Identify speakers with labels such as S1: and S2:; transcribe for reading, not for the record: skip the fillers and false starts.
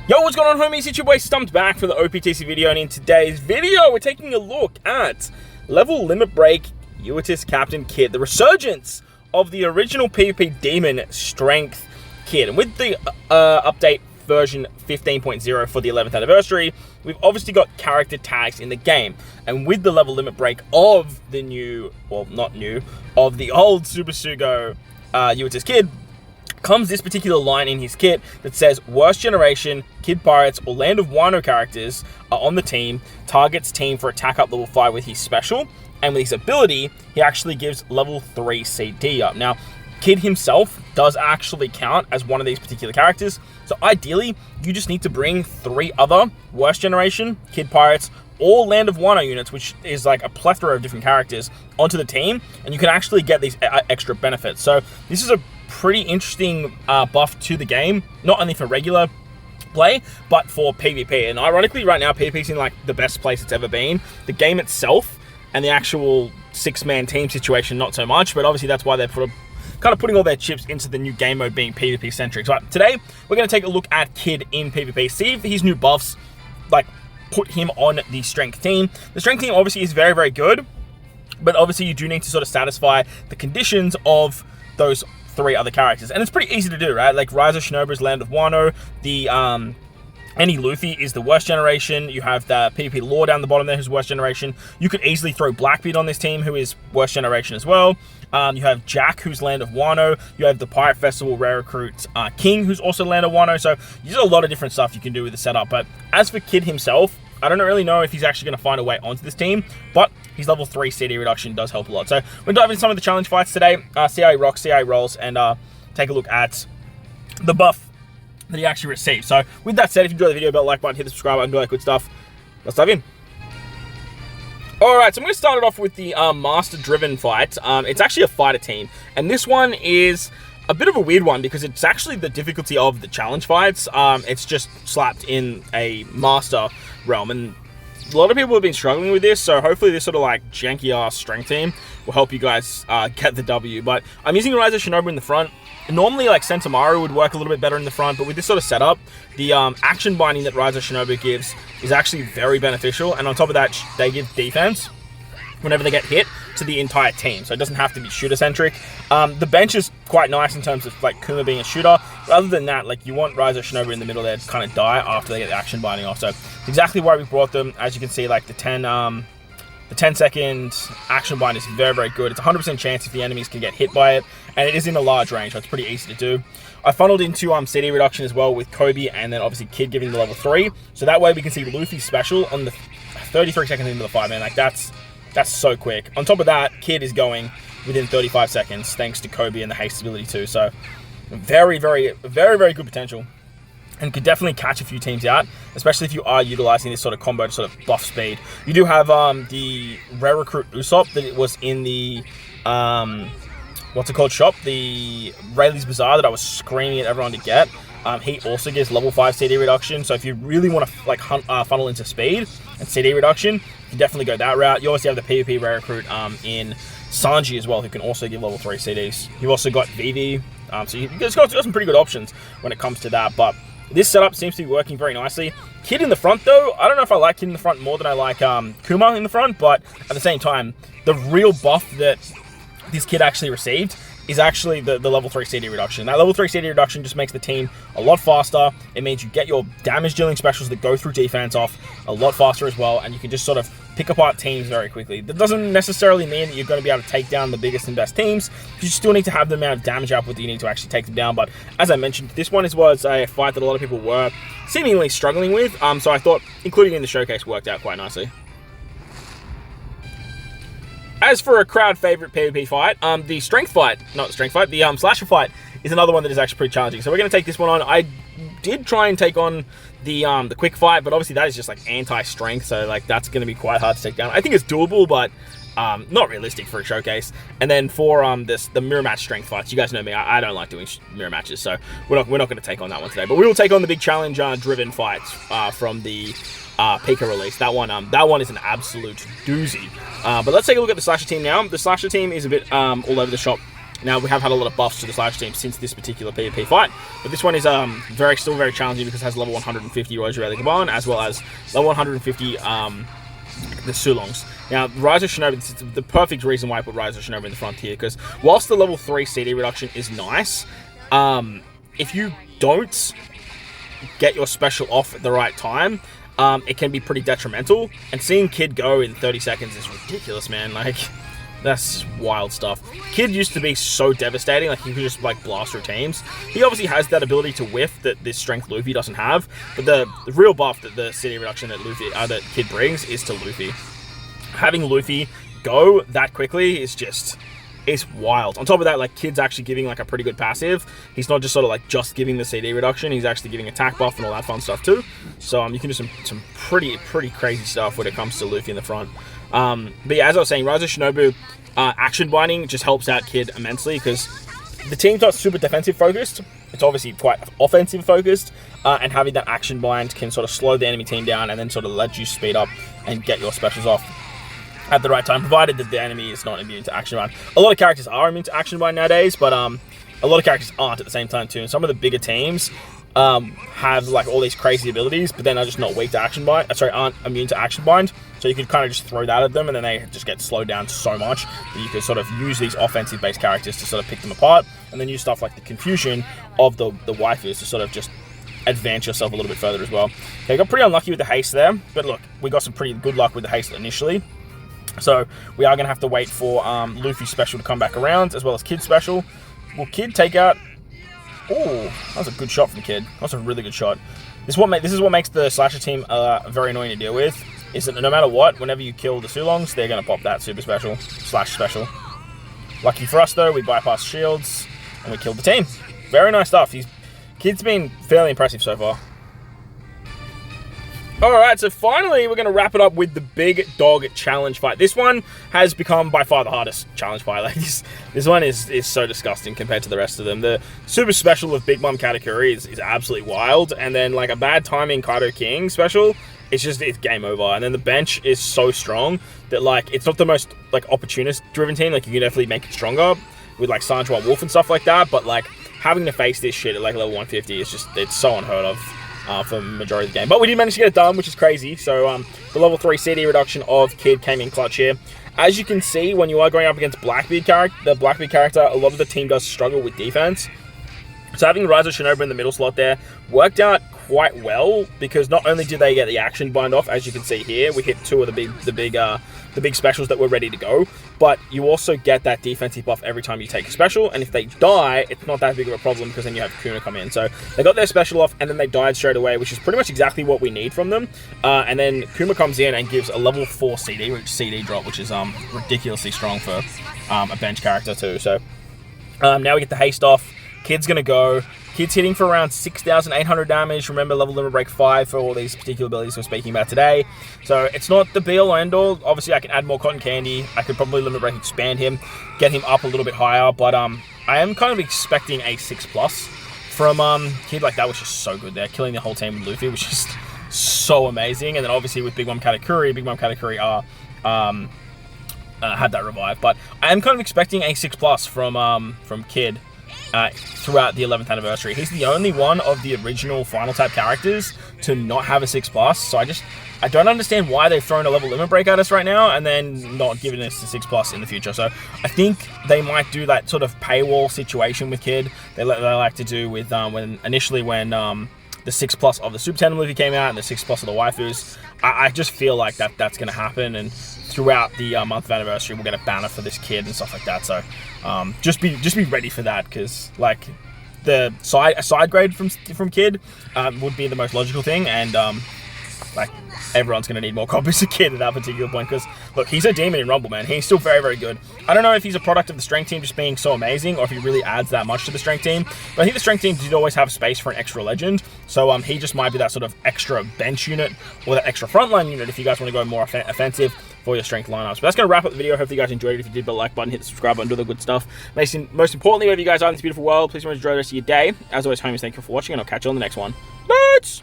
S1: Yo, what's going on, homies? Shichibokai stumped back for the OPTC video, and in today's video, we're taking a look at Level Limit Break Yano Captain Kid, the resurgence of the original PvP Demon Strength Kid. And with the update version 15.0 for the 11th anniversary, we've obviously got character tags in the game. And with the level limit break of the new, well, not new, of the old Super Sugo Yano Kid, comes this particular line in his kit that says, worst generation, Kid Pirates, or Land of Wano characters are on the team, targets team for attack up level 5 with his special, and with his ability, he actually gives level 3 CD up. Now, Kid himself does actually count as one of these particular characters, so ideally, you just need to bring 3 other worst generation, Kid Pirates, or Land of Wano units, which is like a plethora of different characters, onto the team, and you can actually get these extra benefits. So this is a pretty interesting buff to the game, not only for regular play, but for PvP. And ironically, right now, PvP's in like the best place it's ever been. The game itself and the actual 6-man team situation, not so much, but obviously that's why they're kind of putting all their chips into the new game mode being PvP centric. So today, we're going to take a look at Kid in PvP, see if his new buffs like put him on the strength team. The strength team obviously is very, very good, but obviously you do need to sort of satisfy the conditions of those 3 other characters, and it's pretty easy to do, right? Like Rise of Shinobu's Land of Wano, the any Luffy is the worst generation. You have the PvP Lore down the bottom there, who's worst generation. You could easily throw Blackbeard on this team, who is worst generation as well. You have Jack, who's Land of Wano. You have the Pirate Festival Rare Recruit King, who's also Land of Wano. So there's a lot of different stuff you can do with the setup. But as for Kid himself, I don't really know if he's actually going to find a way onto this team, but his level 3 CD reduction does help a lot. So we'll dive into some of the challenge fights today, see how he rocks, see how he rolls, and take a look at the buff that he actually received. So with that said, if you enjoyed the video, like button, hit the subscribe button, do all that good stuff. Let's dive in. Alright, so I'm going to start it off with the master-driven fight. It's actually a fighter team, and this one is a bit of a weird one because it's actually the difficulty of the challenge fights. It's just slapped in a master realm, and a lot of people have been struggling with this, so hopefully this sort of like janky-ass strength team will help you guys get the W. But I'm using Rise of Shinobu in the front. Normally, like Sentamaru would work a little bit better in the front, but with this sort of setup, the action binding that Rise of Shinobu gives is actually very beneficial, and on top of that, they give defense whenever they get hit to the entire team, so it doesn't have to be shooter-centric. The bench is quite nice in terms of like Kuma being a shooter, but other than that, like you want Rise of Shinobu in the middle there to kind of die after they get the action binding off. So it's exactly why we brought them. As you can see, like the 10-second action bind is very, very good. It's 100% chance if the enemies can get hit by it, and it is in a large range, so it's pretty easy to do. I funneled into CD reduction as well with Kobe, and then obviously Kid giving the level 3, so that way we can see Luffy's special on the 33 seconds into the fight, man. Like that's so quick. On top of that, Kid is going within 35 seconds thanks to Kobe and the haste ability too. So very, very, very, very good potential, and could definitely catch a few teams out, especially if you are utilizing this sort of combo to sort of buff speed. You do have the Rare Recruit Usopp that was in the what's it called shop, the Rayleigh's Bazaar that I was screaming at everyone to get. He also gives level 5 CD reduction, so if you really want to like funnel into speed and CD reduction, you can definitely go that route. You also have the PvP Rare Recruit in Sanji as well, who can also give level 3 CDs. You've also got Vivi, so you've got some pretty good options when it comes to that, but this setup seems to be working very nicely. Kid in the front, though, I don't know if I like Kid in the front more than I like Kuma in the front, but at the same time, the real buff that this Kid actually received is actually the level 3 CD reduction. That level 3 CD reduction just makes the team a lot faster. It means you get your damage dealing specials that go through defense off a lot faster as well, and you can just sort of pick apart teams very quickly. That doesn't necessarily mean that you're going to be able to take down the biggest and best teams. You still need to have the amount of damage output that you need to actually take them down. But as I mentioned, this one was a fight that a lot of people were seemingly struggling with, so I thought including it in the showcase worked out quite nicely. As for a crowd favorite PvP fight, the slasher fight is another one that is actually pretty challenging. So we're going to take this one on. I did try and take on the quick fight, but obviously that is just like anti-strength, so like that's going to be quite hard to take down. I think it's doable, but not realistic for a showcase. And then for the mirror match strength fights, you guys know me, I don't like doing mirror matches, so we're not going to take on that one today. But we will take on the big challenge driven fights from the Pikqchu release. That one is an absolute doozy. But let's take a look at the slasher team now. The slasher team is a bit all over the shop Now, we have had a lot of buffs to the Slash team since this particular PvP fight, but this one is still very challenging because it has level 150 Rosary Gaban, as well as level 150 the Sulongs. Now, Rise of Shinobi, this is the perfect reason why I put Rise of Shinobi in the front here, because whilst the level 3 CD reduction is nice, if you don't get your special off at the right time, it can be pretty detrimental, and seeing Kid go in 30 seconds is ridiculous, man. Like, that's wild stuff. Kid used to be so devastating, like he could just like blast through teams. He obviously has that ability to whiff that this strength Luffy doesn't have, but the real buff that the CD reduction that that Kid brings is to Luffy. Having Luffy go that quickly is wild. On top of that, like, Kid's actually giving like a pretty good passive. He's not just sort of like just giving the CD reduction, he's actually giving attack buff and all that fun stuff too. So you can do some pretty crazy stuff when it comes to Luffy in the front. But yeah, as I was saying, Rise of Shinobu action binding just helps out Kid immensely, because the team's not super defensive focused. It's obviously quite offensive focused, and having that action bind can sort of slow the enemy team down and then sort of let you speed up and get your specials off at the right time, provided that the enemy is not immune to action bind. A lot of characters are immune to action bind nowadays, but a lot of characters aren't at the same time too. And some of the bigger teams have like all these crazy abilities, but then are just not weak to action bind. Aren't immune to action bind. So you could kind of just throw that at them, and then they just get slowed down so much that you could sort of use these offensive-based characters to sort of pick them apart, and then use stuff like the confusion of the waifus to sort of just advance yourself a little bit further as well. Okay, got pretty unlucky with the haste there, but look, we got some pretty good luck with the haste initially. So we are going to have to wait for Luffy's special to come back around, as well as Kid's special. Will Kid take out... Oh, that was a good shot from Kid. That's a really good shot. This is what makes the Slasher team very annoying to deal with, is that no matter what, whenever you kill the Sulongs, they're going to pop that super special, slash special. Lucky for us, though, we bypassed shields, and we killed the team. Very nice stuff. Kid's been fairly impressive so far. Alright, so finally we're going to wrap it up with the Big Dog Challenge fight. This one has become by far the hardest challenge fight. Like this one is so disgusting compared to the rest of them. The super special of Big Mom Katakuri is absolutely wild, and then like a bad timing Kaido King special, it's game over. And then the bench is so strong that like it's not the most like opportunist driven team. Like you can definitely make it stronger with like Sancho Wolf and stuff like that, but like having to face this shit at like level 150 is it's so unheard of. For the majority of the game. But we did manage to get it done, which is crazy. So the level 3 CD reduction of Kid came in clutch here. As you can see, when you are going up against the Blackbeard character, a lot of the team does struggle with defense. So having Rise of Shinobi in the middle slot there worked out quite well, because not only did they get the action bind off, as you can see here, we hit two of the big specials that were ready to go, but you also get that defensive buff every time you take a special, and if they die, it's not that big of a problem, because then you have Kuna come in. So they got their special off, and then they died straight away, which is pretty much exactly what we need from them. And then Kuma comes in and gives a level 4 CD drop, which is ridiculously strong for a bench character too. So now we get the haste off. Kid's gonna go. Kid's hitting for around 6,800 damage. Remember, level limit break 5 for all these particular abilities we're speaking about today. So it's not the be-all or end-all. Obviously, I can add more cotton candy. I could probably limit break expand him, get him up a little bit higher. But I am kind of expecting a 6+ from Kid. Like, that was just so good there. Killing the whole team with Luffy was just so amazing. And then obviously with Big Mom Katakuri had that revive. But I am kind of expecting a 6+ from Kid. Throughout the 11th anniversary. He's the only one of the original Final Tap characters to not have a 6+, so I don't understand why they've thrown a level limit break at us right now and then not giving us a 6+ in the future. So I think they might do that sort of paywall situation with Kid. They like to do with when the 6+ of the Super Tandem movie came out and the 6+ of the waifus. I just feel like that's going to happen, and throughout the month of anniversary, we'll get a banner for this Kid and stuff like that. So just be ready for that, because like a side grade from Kid would be the most logical thing, and like everyone's going to need more copies of Kid at that particular point, because look, he's a demon in Rumble, man. He's still very, very good. I don't know if he's a product of the strength team just being so amazing, or if he really adds that much to the strength team, but I think the strength team did always have space for an extra legend, so he just might be that sort of extra bench unit, or that extra frontline unit if you guys want to go more offensive for your strength lineups. But that's going to wrap up the video. Hopefully you guys enjoyed it. If you did, hit the like button, hit the subscribe button, do the good stuff. Most importantly, wherever you guys are in this beautiful world, please enjoy the rest of your day. As always, homies, thank you for watching, and I'll catch you on the next one. Nuts!